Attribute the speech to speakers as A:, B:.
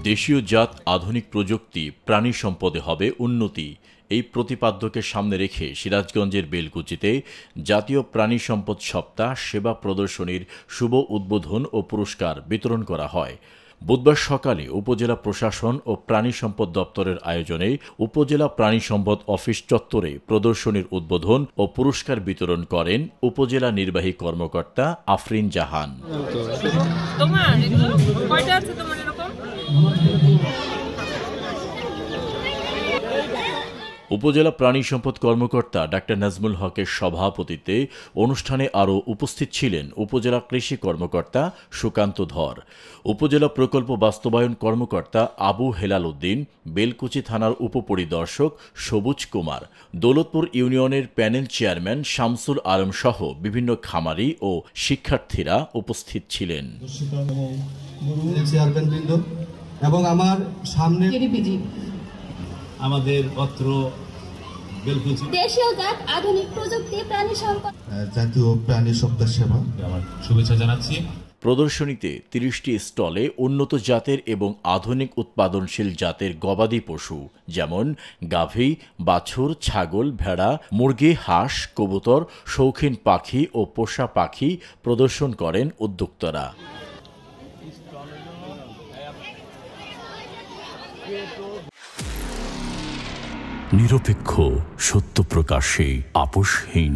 A: দেশীয় জাত আধুনিক প্রযুক্তি প্রাণী সম্পদে হবে উন্নতি, এই প্রতিপাদ্যকে সামনে রেখে সিরাজগঞ্জের বেলকুচিতে জাতীয় প্রাণী সম্পদ সপ্তাহ সেবা প্রদর্শনীর শুভ উদ্বোধন ও পুরস্কার বিতরণ করা হয়। বুধবার সকালে উপজেলা প্রশাসন ও প্রাণী সম্পদ দপ্তরের আয়োজনে উপজেলা প্রাণী সম্পদ অফিস চত্বরে প্রদর্শনীর উদ্বোধন ও পুরস্কার বিতরণ করেন উপজেলা নির্বাহী কর্মকর্তা আফরিন জাহান। উপজেলা প্রাণী সম্পদ কর্মকর্তা ডাক্তার নাজমুল হকের সভাপতিত্বে অনুষ্ঠানে আরও উপস্থিত ছিলেন উপজেলা কৃষি কর্মকর্তা সুকান্ত ধর, উপজেলা প্রকল্প বাস্তবায়ন কর্মকর্তা আবু হেলাল উদ্দিন, বেলকুচি থানার উপপরিদর্শক সবুজ কুমার, দৌলতপুর ইউনিয়নের প্যানেল চেয়ারম্যান শামসুল আলম সহ বিভিন্ন খামারি ও শিক্ষার্থীরা উপস্থিত ছিলেন।
B: এবং আমার সামনে
C: আমাদের অত্র বেলকুচি
D: দেশীয় জাত আধুনিক প্রযুক্তি প্রাণী সম্পদ
B: জাতীয় প্রাণী সপ্তাহ সেবা
C: আমার শুভেচ্ছা জানাচ্ছি।
A: প্রদর্শনীতে ৩০টি স্টলে উন্নত জাতের এবং আধুনিক উৎপাদনশীল জাতের গবাদি পশু যেমন গাভী, বাছুর, ছাগল, ভেড়া, মুরগি, হাঁস, কবুতর, শৌখিন পাখি ও পোষা পাখি প্রদর্শন করেন উদ্যোক্তারা। নিরপেক্ষ, সত্য প্রকাশে আপোষহীন।